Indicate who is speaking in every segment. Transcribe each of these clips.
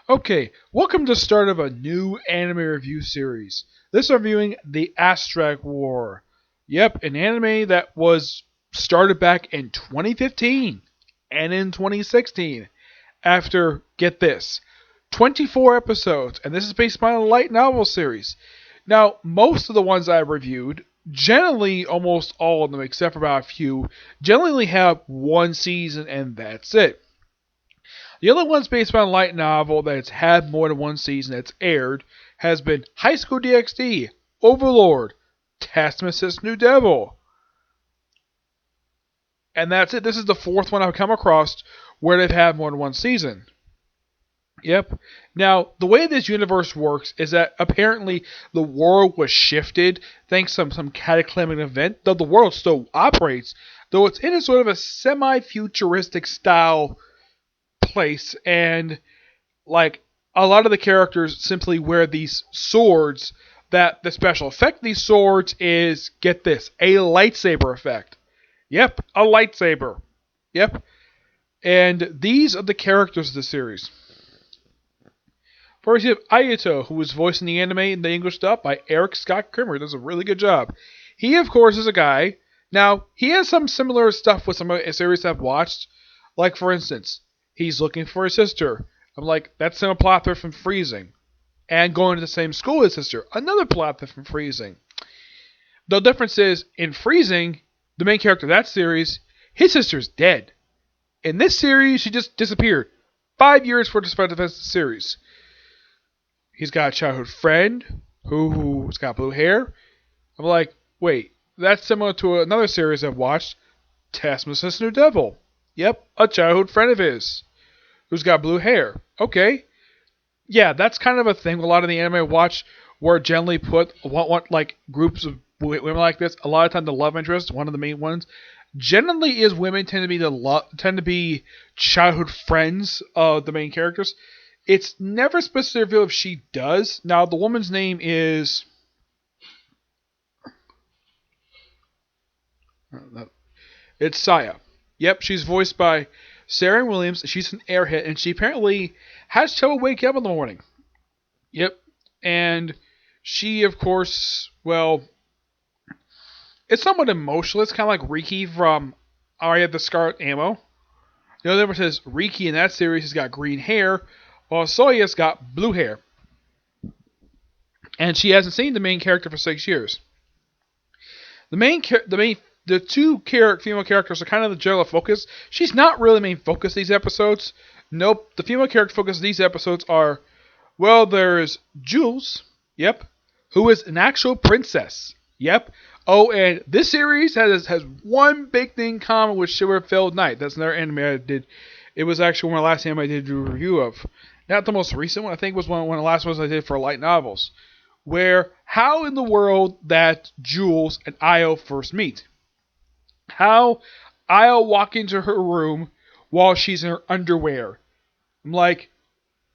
Speaker 1: Okay, welcome to the start of a new anime review series. This is reviewing the Asterisk War. Yep, an anime that was started back in 2015 and in 2016 after, get this, 24 episodes, and this is based on a light novel series. Now, most of the ones I've reviewed, generally almost all of them except for about a few, generally have one season and that's it. The only ones based on a light novel that's had more than one season that's aired has been High School DxD, Overlord, Taskmaster's New Devil. And that's it. This is the fourth one I've come across where they've had more than one season. Yep. Now, the way this universe works is that apparently the world was shifted thanks to some cataclysmic event, though the world still operates, though it's in a sort of a semi-futuristic style place, and like a lot of the characters simply wear these swords that the special effect of these swords is, get this, a lightsaber effect. Yep, a lightsaber. Yep. And these are the characters of the series. First, you have Ayato, who was voicing the anime in the English dub by Eric Scott Krimmer. Does a really good job. He, of course, is a guy. Now, he has some similar stuff with some of the series I've watched. Like, for instance, he's looking for his sister. I'm like, that's a plot thread from Freezing. And going to the same school as his sister. Another plot thread from Freezing. The difference is, in Freezing, the main character of that series, his sister's dead. In this series, she just disappeared. 5 years for the defense of the series. He's got a childhood friend who's got blue hair. I'm like, wait, that's similar to another series I've watched, Taskmaster's New Devil. Yep, a childhood friend of his who's got blue hair. Okay. Yeah, that's kind of a thing a lot of the anime I watch where generally put want like groups of women like this. A lot of time the love interest, one of the main ones, generally is women tend to be childhood friends of the main characters. It's never specifically revealed if she does. Now the woman's name is it's Saya. Yep, she's voiced by Sarah Williams. She's an airhead, and she apparently has trouble waking up in the morning. Yep, and she, of course, well, it's somewhat emotional. It's kind of like Riki from Arya the Scarlet Ammo. The other difference is Riki in that series has got green hair, while Soya's got blue hair. And she hasn't seen the main character for 6 years. The two female characters are kind of the general focus. She's not really the main focus of these episodes. Nope. The female character focus of these episodes are, well, there's Jules. Yep. Who is an actual princess. Yep. Oh, and this series has one big thing in common with Shiverfeld Knight. That's another anime I did. It was actually one of the last anime I did a review of. Not the most recent one. I think was one of the last ones I did for light novels. Where, how in the world that Jules and Io first meet. How I'll walk into her room while she's in her underwear. I'm like,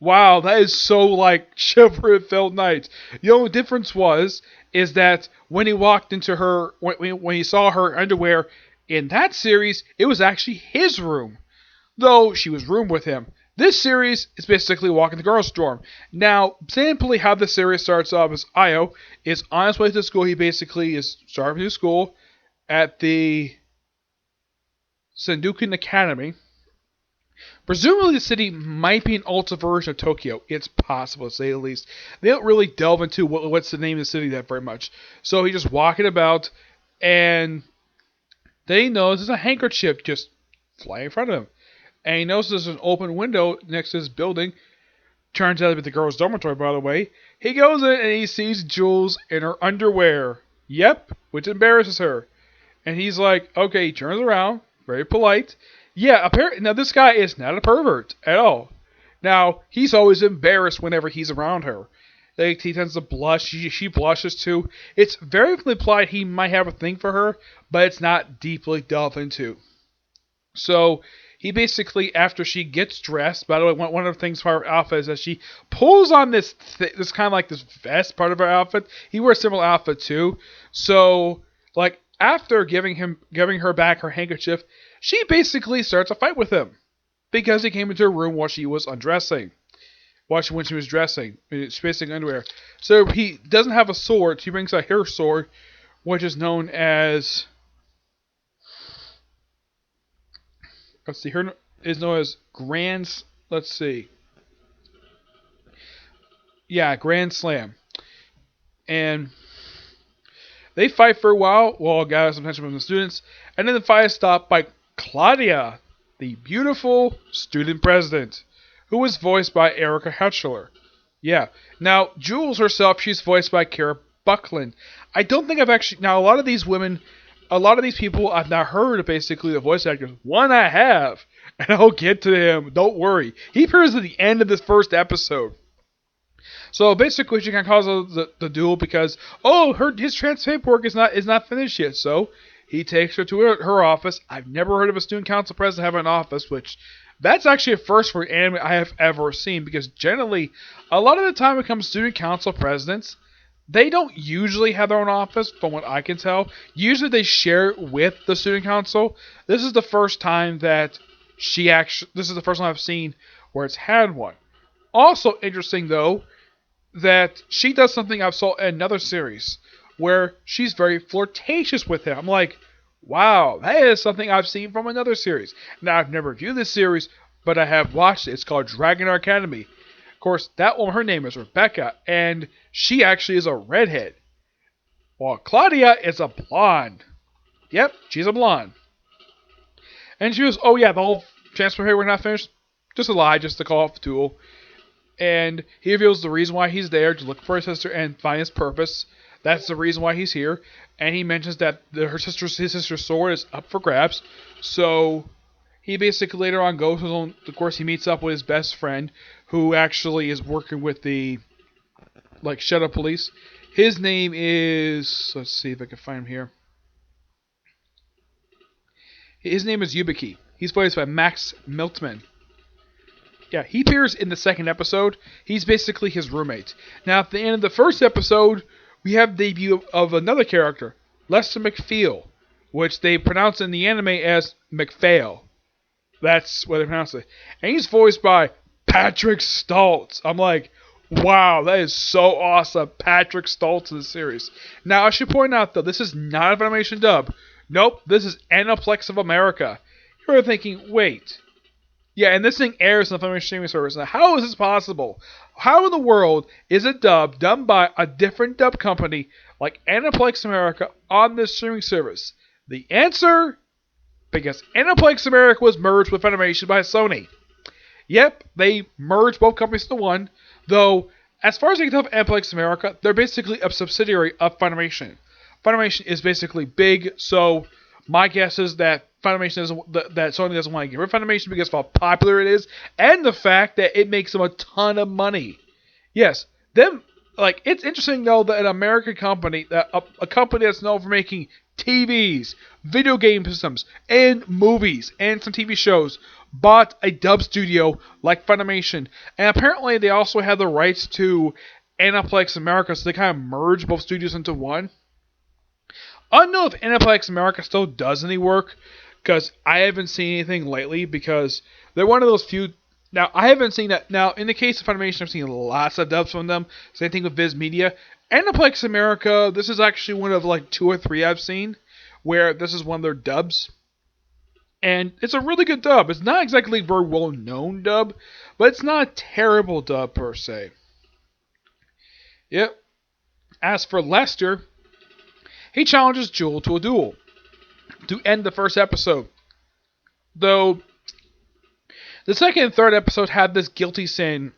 Speaker 1: wow, that is so like Shiverfeld Knight. The only difference is that when he walked into her, when he saw her underwear in that series, it was actually his room. Though she was roomed with him. This series is basically walking the girls' dorm. Now, simply how the series starts off is Io is on his way to school. He basically is starting to school at the Sendoken Academy. Presumably the city might be an alter version of Tokyo. It's possible, to say the least. They don't really delve into what's the name of the city that very much. So he's just walking about, and then he knows there's a handkerchief just flying in front of him. And he notices there's an open window next to this building. Turns out to be the girls' dormitory, by the way. He goes in and he sees Jules in her underwear. Yep, which embarrasses her. And he's like, okay, he turns around, very polite. Yeah, apparently, now this guy is not a pervert at all. Now, he's always embarrassed whenever he's around her. Like, he tends to blush, she blushes too. It's very implied he might have a thing for her, but it's not deeply delved into. So, he basically, after she gets dressed, by the way, one of the things for her outfit is that she pulls on this kind of like this vest part of her outfit. He wears a similar outfit too. So, like, after giving her back her handkerchief, she basically starts a fight with him because he came into her room while she was undressing. watching when she was dressing, spacing underwear. So he doesn't have a sword. He brings a hair sword, which is known as, let's see, her is known as Grand. Let's see, yeah, Grand Slam, and they fight for a while gather some attention from the students, and then the fight is stopped by Claudia, the beautiful student president, who was voiced by Erica Hetchler. Yeah. Now, Jules herself, she's voiced by Kara Buckland. I don't think I've actually... Now, a lot of these people, I've not heard of basically the voice actors. One I have, and I'll get to him. Don't worry. He appears at the end of this first episode. So basically, she can cause the duel because his transfer paperwork is not finished yet. So he takes her to her office. I've never heard of a student council president having an office, which that's actually a first for anime I have ever seen. Because generally, a lot of the time when it comes to student council presidents, they don't usually have their own office, from what I can tell. Usually they share it with the student council. This is the first time that this is the first time I've seen where it's had one. Also interesting though, that she does something I've saw in another series where she's very flirtatious with him. I'm like, wow, that is something I've seen from another series. Now, I've never viewed this series, but I have watched it. It's called Dragon Academy. Of course, that one, her name is Rebecca, and she actually is a redhead, while Claudia is a blonde. Yep, she's a blonde. And she was, oh yeah, the whole transfer paper not finished. Just a lie, just to call off the duel. And he reveals the reason why he's there, to look for his sister and find his purpose. That's the reason why he's here. And he mentions that his sister's sword is up for grabs. So he basically later on goes on. Of course, he meets up with his best friend, who actually is working with the shadow police. His name is, let's see if I can find him here. His name is Yubiki. He's voiced by Max Miltman. Yeah, he appears in the second episode. He's basically his roommate. Now, at the end of the first episode, we have the debut of another character, Lester McPhail, which they pronounce in the anime as McPhail. That's what they pronounce it. And he's voiced by Patrick Stoltz. I'm like, wow, that is so awesome. Patrick Stoltz in the series. Now, I should point out, though, this is not a Funimation dub. Nope, this is Aniplex of America. You're thinking, wait... Yeah, and this thing airs on the Funimation streaming service. Now, how is this possible? How in the world is a dub done by a different dub company like Aniplex America on this streaming service? The answer? Because Aniplex America was merged with Funimation by Sony. Yep, they merged both companies into one, though, as far as I can tell of Aniplex America, they're basically a subsidiary of Funimation. Funimation is basically big, so my guess is that Sony doesn't want to get rid of Funimation because of how popular it is, and the fact that it makes them a ton of money. Yes, it's interesting though that an American company, a company that's known for making TVs, video game systems, and movies, and some TV shows, bought a dub studio like Funimation, and apparently they also had the rights to Aniplex America, so they kind of merged both studios into one. I don't know if Aniplex America still does any work, because I haven't seen anything lately, because they're one of those few... Now, I haven't seen that... Now, in the case of Funimation, I've seen lots of dubs from them. Same thing with Viz Media. Aniplex America, this is actually one of 2 or 3 I've seen, where this is one of their dubs. And it's a really good dub. It's not exactly a very well-known dub, but it's not a terrible dub, per se. Yep. As for Lester, he challenges Jewel to a duel to end the first episode. Though, the second and third episode had this guilty sin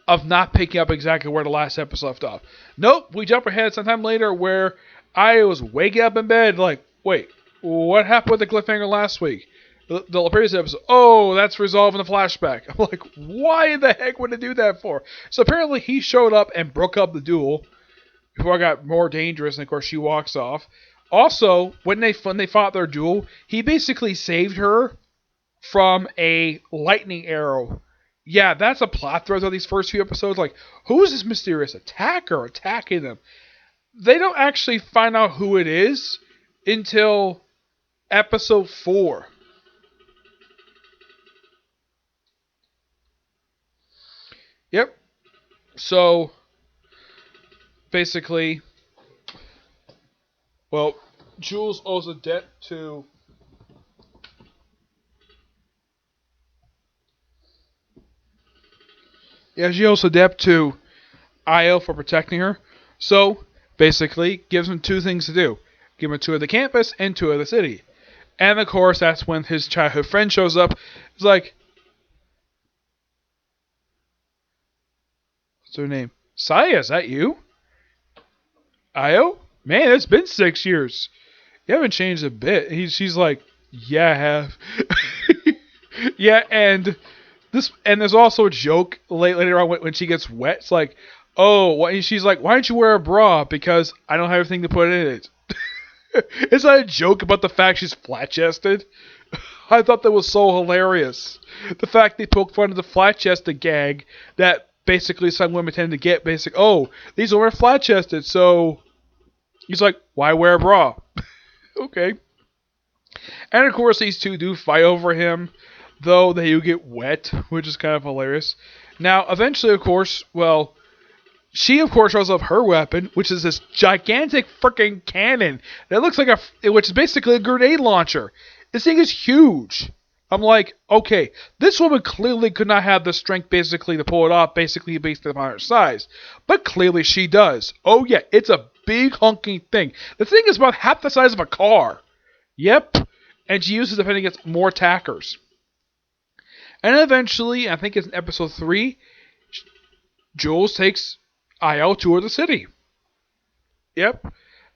Speaker 1: of not picking up exactly where the last episode left off. Nope, we jump ahead sometime later where I was waking up in bed like, wait, what happened with the cliffhanger last week? The previous episode, oh, that's resolved in the flashback. I'm like, why the heck would it do that for? So apparently he showed up and broke up the duel before it got more dangerous, and of course she walks off. Also, when they fought their duel, he basically saved her from a lightning arrow. Yeah, that's a plot thread of these first few episodes. Like, who is this mysterious attacker attacking them? They don't actually find out who it is until episode 4. Yep. So basically, well, Jules owes a debt to. Yeah, she owes a debt to Io for protecting her. So basically, gives him two things to do: give him a tour of the campus and tour of the city. And of course, that's when his childhood friend shows up. He's like, "What's her name? Saya? Is that you? Io? Man, it's been 6 years. You haven't changed a bit." She's like, "Yeah, I have." Yeah, and there's also a joke later on when she gets wet. It's like, oh, she's like, "Why don't you wear a bra?" Because I don't have anything to put in it. It's not a joke about the fact she's flat-chested. I thought that was so hilarious. The fact they poked fun of the flat-chested gag that basically some women tend to get. Oh, these women are flat-chested, so he's like, "Why wear a bra?" Okay. And of course, these two do fight over him, though they do get wet, which is kind of hilarious. Now, eventually, of course, well, she of course shows up her weapon, which is this gigantic freaking cannon that looks like which is basically a grenade launcher. This thing is huge. I'm like, okay, this woman clearly could not have the strength basically to pull it off, basically based upon her size. But clearly she does. Oh yeah, it's a big honking thing. The thing is about half the size of a car. Yep. And she uses it against more attackers. And eventually, I think it's in episode 3, Jules takes Io to the city. Yep.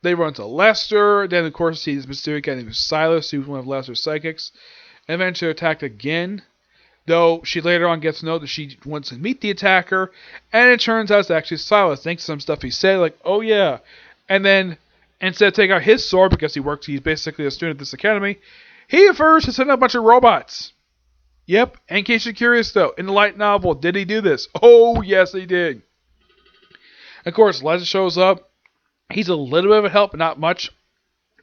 Speaker 1: They run to Lester. Then, of course, see this mysterious guy named Silas, who's one of Lester's psychics. And eventually attacked again. Though she later on gets to know that she wants to meet the attacker. And it turns out it's actually Silas. Thanks to some stuff he said, like, oh yeah. And then, instead of taking out his sword, because he's basically a student at this academy, he prefers to send out a bunch of robots. Yep. In case you're curious, though, in the light novel, did he do this? Oh, yes, he did. Of course, Lester shows up. He's a little bit of a help, but not much.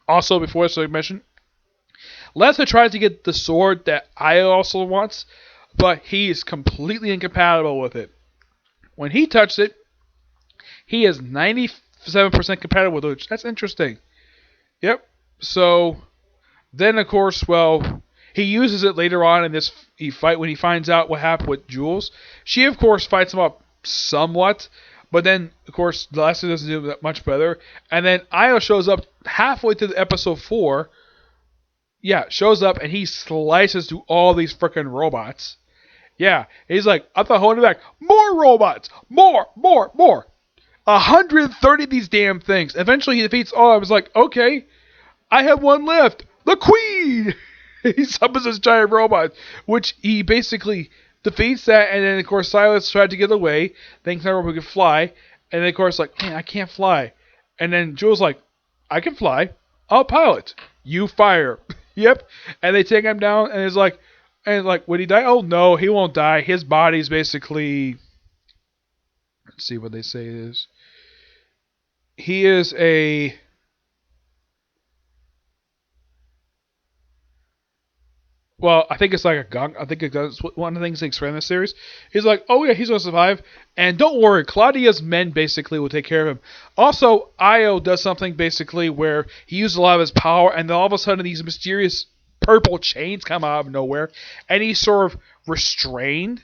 Speaker 1: Also, before this, I mentioned, Lester tries to get the sword that Io also wants, but he is completely incompatible with it. When he touched it, he is 97% compatible with it, which that's interesting. Yep. So, then, of course, well, he uses it later on in this fight when he finds out what happened with Jules. She, of course, fights him up somewhat, but then, of course, Lester doesn't do that much better. And then Io shows up halfway through episode 4. Yeah, shows up and he slices through all these freaking robots. Yeah, he's like, I thought holding back. More robots! More! 130 of these damn things. Eventually he defeats all. I was like, okay, I have one left. The Queen! He summons this giant robot, which he basically defeats that, and then, of course, Silas tried to get away, thinks that robot could fly, and then, of course, like, man, I can't fly. And then Jules like, I can fly. I'll pilot. You fire. Yep. And they take him down, and it's like, would he die? Oh, no, he won't die. His body's basically, let's see what they say it is. He is a... Well, I think it's like a gunk. I think that's one of the things they explain in this series. He's like, oh yeah, he's going to survive. And don't worry, Claudia's men basically will take care of him. Also, Io does something basically where he uses a lot of his power, and then all of a sudden these mysterious purple chains come out of nowhere, and he's sort of restrained.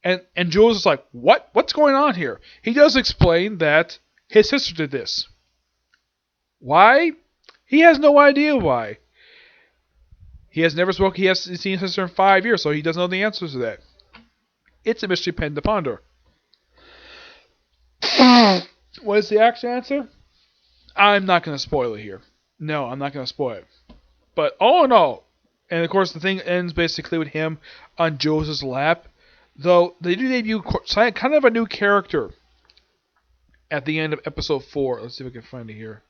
Speaker 1: And Jules is like, what? What's going on here? He does explain that his sister did this. Why? He has no idea why. He has never spoken. He has seen his sister in 5 years, so he doesn't know the answers to that. It's a mystery pen to ponder. What is the actual answer? I'm not going to spoil it here. No, I'm not going to spoil it. But all in all, and of course the thing ends basically with him on Jules' lap, though they do debut kind of a new character at the end of episode 4. Let's see if I can find it here.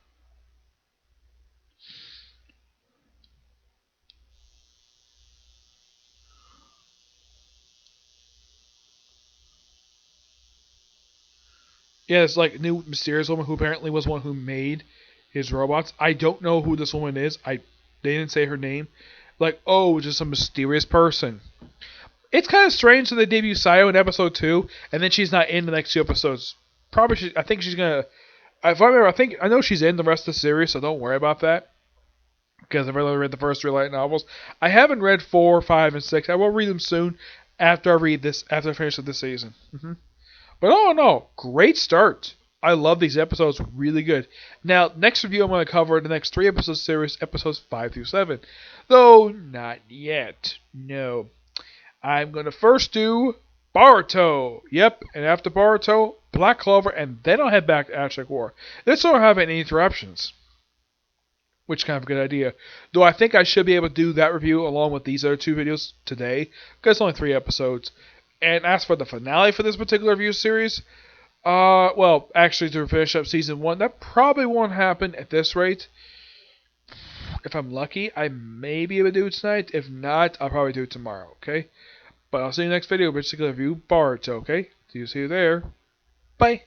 Speaker 1: Yeah, it's like a new mysterious woman who apparently was one who made his robots. I don't know who this woman is. They didn't say her name. Like, oh, just a mysterious person. It's kind of strange that they debut Sayo in episode 2, and then she's not in the next 2 episodes. Probably, I think she's gonna. If I remember, I know she's in the rest of the series, so don't worry about that. Because I've only read the first 3 light novels. I haven't read 4, 5, and 6. I will read them soon after I finish this season. But oh no, great start. I love these episodes, really good. Now, next review I'm going to cover the next 3 episodes series, episodes 5 through 7. Though, not yet. No. I'm going to first do Boruto. Yep, and after Boruto, Black Clover, and then I'll head back to Asterisk War. This won't have any interruptions. Which is kind of a good idea. Though I think I should be able to do that review along with these other 2 videos today, because it's only 3 episodes. And as for the finale for this particular review series, well, actually to finish up season 1, that probably won't happen at this rate. If I'm lucky, I may be able to do it tonight. If not, I'll probably do it tomorrow, okay? But I'll see you next video, basically review Boruto, okay? See you there. Bye.